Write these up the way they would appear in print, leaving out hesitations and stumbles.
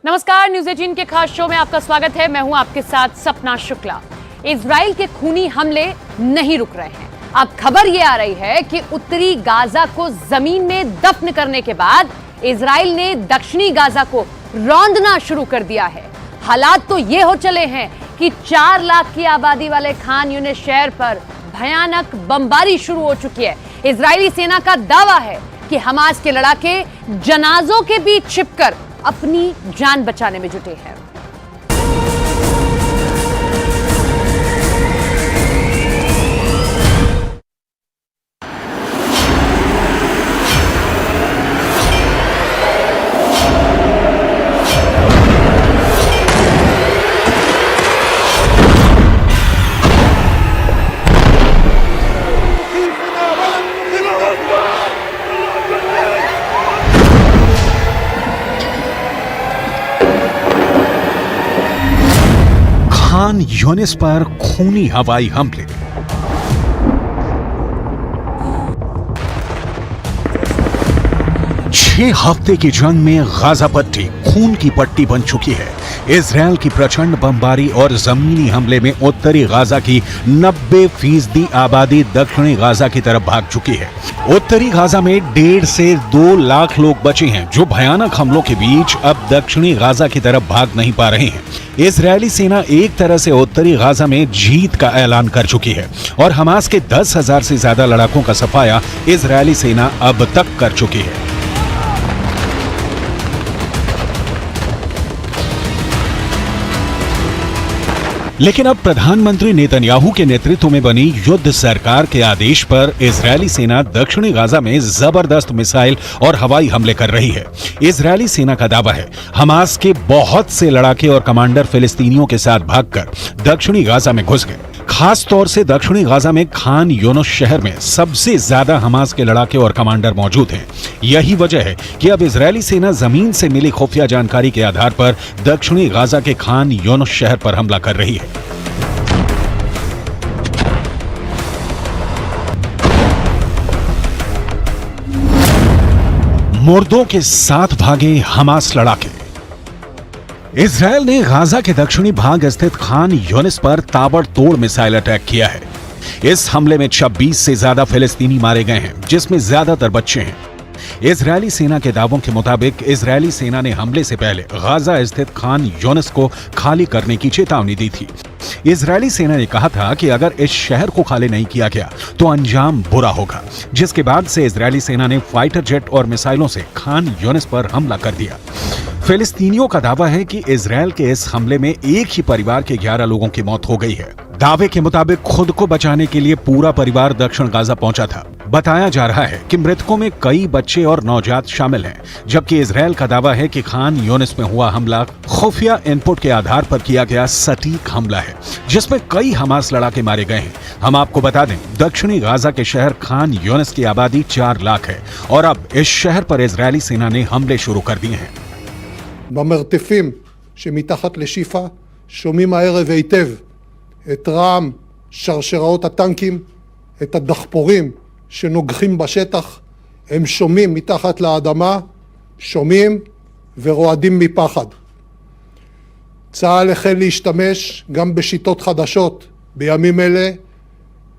नमस्कार, न्यूज़ 18 के खास शो में आपका स्वागत है। मैं हूं आपके साथ सपना शुक्ला। इजराइल के खूनी हमले नहीं रुक रहे हैं। अब खबर यह आ रही है कि उत्तरी गाजा को जमीन में दफन करने के बाद इजराइल ने दक्षिणी गाजा को रौंदना शुरू कर दिया है। हालात तो ये हो चले हैं कि 4 लाख की आबादी वाले खान यूनिस शहर पर भयानक बमबारी शुरू हो चुकी है। इजरायली सेना का दावा है कि हमास के लड़ाके जनाजों के बीच छिपकर अपनी जान बचाने में जुटे हैं। खान यूनिस पर खूनी हवाई हमले। छह हफ्ते की जंग में गाजा पट्टी खून की पट्टी बन चुकी है। इजराइल की प्रचंड बमबारी और जमीनी हमले में उत्तरी गाजा की 90% आबादी दक्षिणी गाजा की तरफ भाग चुकी है। उत्तरी गाजा में 1.5 से 2 लाख लोग बचे हैं, जो भयानक हमलों के बीच अब दक्षिणी गाजा की तरफ भाग नहीं पा रहे हैं। इजरायली सेना एक तरह से उत्तरी गाजा में जीत का ऐलान कर चुकी है और हमास के 10,000 से ज्यादा लड़ाकों का सफाया इजरायली सेना अब तक कर चुकी है। लेकिन अब प्रधानमंत्री नेतन्याहू के नेतृत्व में बनी युद्ध सरकार के आदेश पर इजरायली सेना दक्षिणी गाजा में जबरदस्त मिसाइल और हवाई हमले कर रही है। इजरायली सेना का दावा है हमास के बहुत से लड़ाके और कमांडर फिलिस्तीनियों के साथ भागकर दक्षिणी गाजा में घुस गए। खास तौर से दक्षिणी गाजा में खान यूनिस शहर में सबसे ज्यादा हमास के लड़ाके और कमांडर मौजूद हैं। यही वजह है कि अब इजरायली सेना जमीन से मिली खुफिया जानकारी के आधार पर दक्षिणी गाजा के खान यूनिस शहर पर हमला कर रही है। मुर्दों के साथ भागे हमास लड़ाके। इजरायल ने गाजा के दक्षिणी भाग स्थित खान यूनिस पर ताबड़तोड़ मिसाइल अटैक किया है। इस हमले में 26 से ज्यादा फिलिस्तीनी मारे गए हैं, जिसमें ज्यादातर बच्चे हैं। इजरायली सेना के दावों के मुताबिक इजरायली सेना ने हमले से पहले गाजा स्थित खान यूनिस को खाली करने की चेतावनी दी थी। इजरायली सेना ने कहा था कि अगर इस शहर को खाली नहीं किया गया तो अंजाम बुरा होगा, जिसके बाद से इजरायली सेना ने फाइटर जेट और मिसाइलों से खान यूनिस पर हमला कर दिया। फिलिस्तीनियों का दावा है कि इजरायल के इस हमले में एक ही परिवार के 11 लोगों की मौत हो गई है। दावे के मुताबिक खुद को बचाने के लिए पूरा परिवार दक्षिण गाजा पहुंचा था। बताया जा रहा है कि मृतकों में कई बच्चे और नवजात शामिल हैं, जबकि इजरायल का दावा है कि खान यूनिस में हुआ हमला खुफिया इनपुट के आधार पर किया गया सटीक हमला है, जिसमें कई हमास लड़ाके मारे गए हैं। हम आपको बता दें, दक्षिणी गाजा के शहर खान यूनिस की आबादी 4 लाख है और अब इस शहर पर इजरायली सेना ने हमले शुरू कर दिए हैं। במרתפים שמתחת לשיפה שומעים הערב היטב את רעם שרשראות הטנקים, את הדחפורים שנוגחים בשטח. הם שומעים מתחת לאדמה, שומעים ורועדים מפחד. צה"ל החל להשתמש גם בשיטות חדשות בימים אלה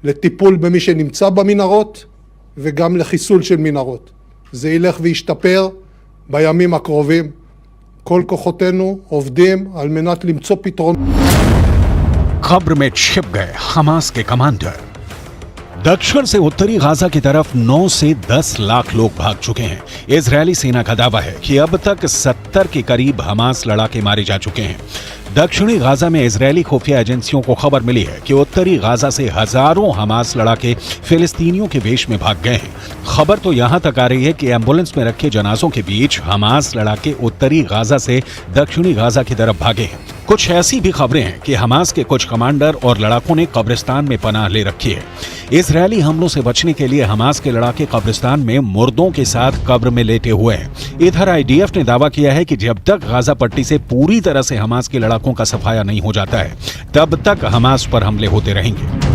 לטיפול במי שנמצא במנהרות וגם לחיסול של מנהרות. זה ילך וישתפר בימים הקרובים. כל כוחותינו עובדים על מנת למצוא פתרון. कब्र में छिप गए हमास के कमांडर। दक्षिण से उत्तरी गाजा की तरफ 9 से 10 लाख लोग भाग चुके हैं। इजरायली सेना का दावा है कि अब तक 70 के करीब हमास लड़ाके मारे जा चुके हैं। दक्षिणी गाजा में इजरायली खुफिया एजेंसियों को खबर मिली है कि उत्तरी गाजा से हजारों हमास लड़ाके फिलिस्तीनियों के वेश में भाग गए हैं। खबर तो यहां तक आ रही है कि एम्बुलेंस में रखे जनाजों के बीच हमास लड़ाके उत्तरी गाजा से दक्षिणी गाजा की तरफ भागे हैं। कुछ ऐसी भी खबरें हैं कि हमास के कुछ कमांडर और लड़ाकों ने कब्रिस्तान में पनाह ले रखी है। इजरायली हमलों से बचने के लिए हमास के लड़ाके कब्रिस्तान में मुर्दों के साथ कब्र में लेटे हुए हैं। इधर आईडीएफ ने दावा किया है कि जब तक गाजा पट्टी से पूरी तरह से हमास के लड़ाकों का सफाया नहीं हो जाता है, तब तक हमास पर हमले होते रहेंगे।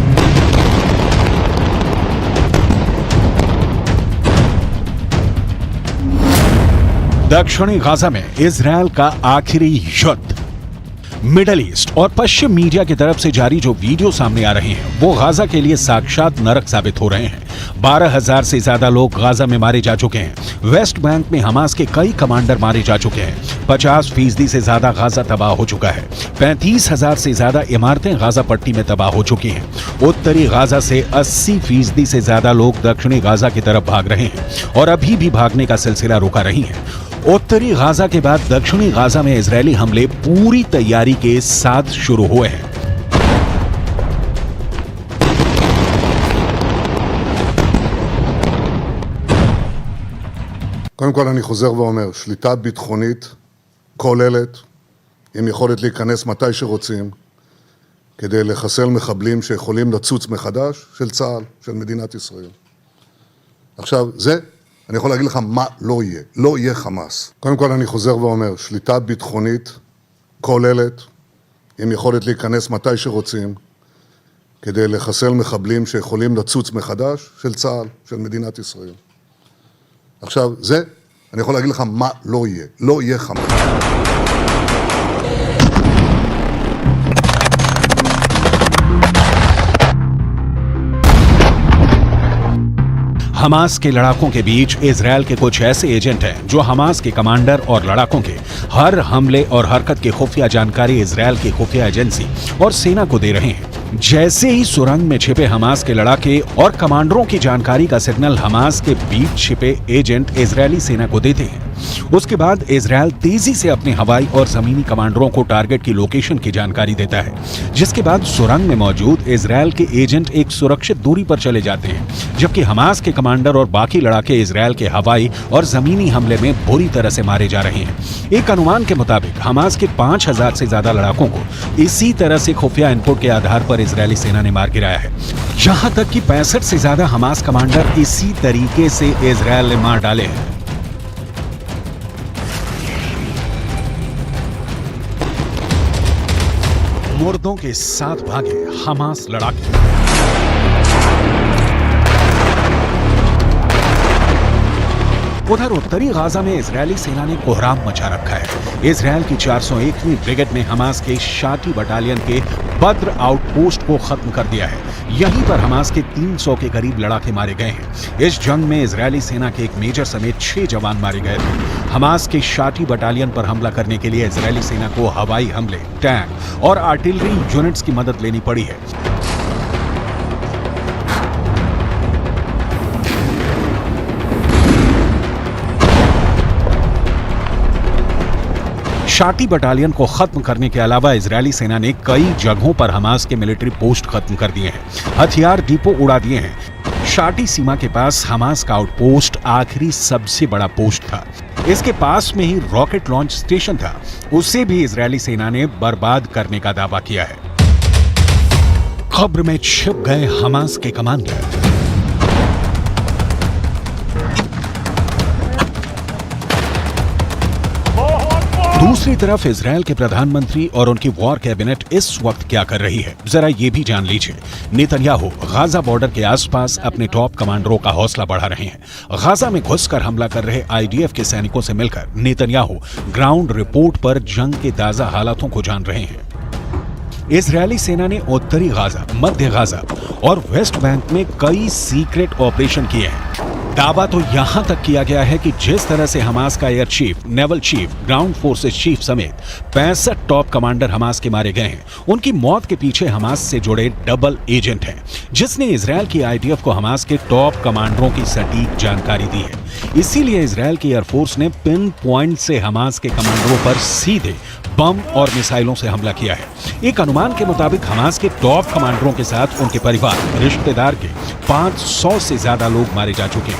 दक्षिणी गाजा में इजरायल का आखिरी युद्ध। मिडल ईस्ट और पश्चिम मीडिया की तरफ से जारी जो वीडियो सामने आ रहे हैं वो गाजा के लिए साक्षात नरक साबित हो रहे हैं। 12,000 से ज्यादा लोग गाजा में मारे जा चुके हैं। वेस्ट बैंक में हमास के कई कमांडर मारे जा चुके हैं। 50% से ज्यादा गाजा तबाह हो चुका है। 35,000 से ज्यादा इमारतें गाजा पट्टी में तबाह हो चुकी हैं। उत्तरी गाजा से 80% से ज्यादा लोग दक्षिणी गाजा की तरफ भाग रहे हैं और अभी भी भागने का सिलसिला रुका नहीं है। उत्तरी गाजा के बाद दक्षिणी गाजा में इजरायली हमले पूरी तैयारी के साथ शुरू हुए हैं। קודם כל אני חוזר ואומר, שליטה ביטחונית כוללת, עם יכולת להיכנס מתי שרוצים, כדי לחסל מחבלים שיכולים לצוץ מחדש, של צה"ל, של מדינת ישראל. עכשיו, זה, אני יכול להגיד לך מה לא יהיה. לא יהיה חמאס. קודם כל אני חוזר ואומר, שליטה ביטחונית כוללת, עם יכולת להיכנס מתי שרוצים, כדי לחסל מחבלים שיכולים לצוץ מחדש, של צה"ל, של מדינת ישראל. עכשיו, זה, אני יכול להגיד לך מה לא יהיה. לא יהיה חמאס. हमास के लड़ाकों के बीच इजरायल के कुछ ऐसे एजेंट हैं जो हमास के कमांडर और लड़ाकों के हर हमले और हरकत की खुफिया जानकारी इजरायल की खुफिया एजेंसी और सेना को दे रहे हैं। जैसे ही सुरंग में छिपे हमास के लड़ाके और कमांडरों की जानकारी का सिग्नल हमास के बीच छिपे एजेंट इजरायली सेना को देते हैं, उसके बाद इजरायल तेजी से अपने हवाई और जमीनी कमांडरों को टारगेट की लोकेशन की जानकारी देता है, जिसके बाद सुरंग में मौजूद इजरायल के एजेंट एक सुरक्षित दूरी पर चले जाते हैं, जबकि हमास के कमांडर और बाकी लड़ाके इजरायल के हवाई और जमीनी हमले में बुरी तरह से मारे जा रहे हैं। एक अनुमान के मुताबिक हमास के 5,000 से ज्यादा लड़ाकों को इसी तरह से खुफिया इनपुट के आधार पर इजरायली सेना ने मार गिराया है। यहां तक कि 65 से ज्यादा हमास कमांडर इसी तरीके से इजरायल ने मार डाले हैं। मुर्दों के साथ भागे हमास लड़ाके। उधर उत्तरी गाजा में इजरायली सेना ने कोहराम मचा रखा है। इजरायल की 401वीं ब्रिगेड ने हमास के शाटी बटालियन के बद्र आउटपोस्ट को खत्म कर दिया है। यहीं पर हमास के 300 के करीब लड़ाके मारे गए हैं। इस जंग में इजरायली सेना के एक मेजर समेत 6 जवान मारे गए थे। हमास के शाटी बटालियन पर हमला करने के लिए इजरायली सेना को हवाई हमले, टैंक और आर्टिलरी यूनिट्स की मदद लेनी पड़ी है। शाटी बटालियन को खत्म करने के अलावा इजरायली सेना ने कई जगहों पर हमास के मिलिट्री पोस्ट खत्म कर दिए हैं, हथियार डिपो उड़ा दिए हैं। शाटी सीमा के पास हमास का आउटपोस्ट आखिरी सबसे बड़ा पोस्ट था। इसके पास में ही रॉकेट लॉन्च स्टेशन था, उसे भी इजरायली सेना ने बर्बाद करने का दावा किया है। कब्र में छिप गए हमास के कमांडर। दूसरी तरफ इजरायल के प्रधानमंत्री और उनकी वॉर कैबिनेट इस वक्त क्या कर रही है, जरा ये भी जान लीजिए। नेतन्याहू गाजा बॉर्डर के आसपास अपने टॉप कमांडरों का हौसला बढ़ा रहे हैं। गाजा में घुसकर हमला कर रहे आईडीएफ के सैनिकों से मिलकर नेतन्याहू ग्राउंड रिपोर्ट पर जंग के ताजा हालातों को जान रहे हैं। इजरायली सेना ने उत्तरी गाजा, मध्य गाजा और वेस्ट बैंक में कई सीक्रेट ऑपरेशन किए हैं। दावा तो यहां तक किया गया है कि जिस तरह से हमास का air chief, naval chief, ground forces chief समेत 65 टॉप कमांडर हमास के मारे गए हैं, उनकी मौत के पीछे हमास से जुड़े डबल एजेंट हैं, जिसने इजरायल की आईडीएफ को हमास के टॉप कमांडरों की सटीक जानकारी दी है। इसीलिए इजरायल की एयरफोर्स ने पिन पॉइंट से हमास के कमांडरों पर सीधे बम और मिसाइलों से हमला किया है। एक अनुमान के मुताबिक हमास के टॉप कमांडरों के साथ उनके परिवार, रिश्तेदार के 500 से ज्यादा लोग मारे जा चुके हैं।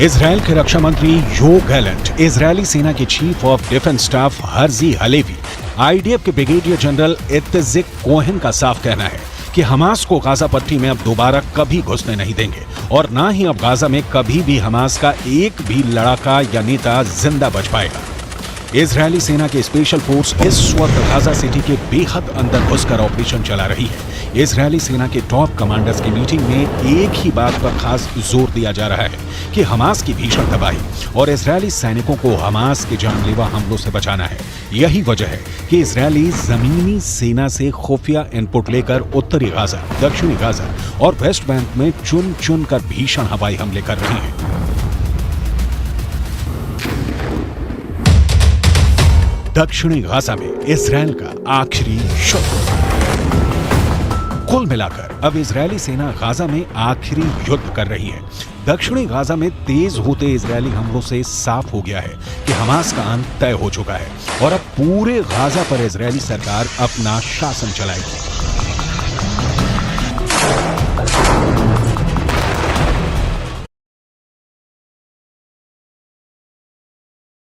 इजराइल के रक्षा मंत्री योव गैलेंट, इजरायली सेना के chief of defence staff Herzi Halevi, IDF के ब्रिगेडियर जनरल इत्जिक कोहेन का साफ कहना है कि हमास को गाजा पट्टी में अब दोबारा कभी घुसने नहीं देंगे और ना ही अब गाजा में कभी भी हमास का एक भी लड़ाका या नेता जिंदा बच पाएगा। इजरायली सेना के स्पेशल फोर्स इस वक्त गाजा सिटी के बेहद अंदर घुसकर ऑपरेशन चला रही है। इजरायली सेना के टॉप कमांडर्स की मीटिंग में एक ही बात पर खास जोर दिया जा रहा है कि हमास की भीषण तबाही और इजरायली सैनिकों को हमास के जानलेवा हमलों से बचाना है। यही वजह है कि इजरायली जमीनी सेना से खुफिया इनपुट लेकर उत्तरी गाजा, दक्षिणी गाजा और वेस्ट बैंक में चुन चुन कर भीषण हवाई हमले कर रहे हैं। दक्षिणी गाजा में इजरायल का आखिरी युद्ध। कुल मिलाकर अब इजरायली सेना गाजा में आखिरी युद्ध कर रही है। दक्षिणी गाजा में तेज होते इजरायली हमलों से साफ हो गया है कि हमास का अंत तय हो चुका है और अब पूरे गाजा पर इजरायली सरकार अपना शासन चलाएगी।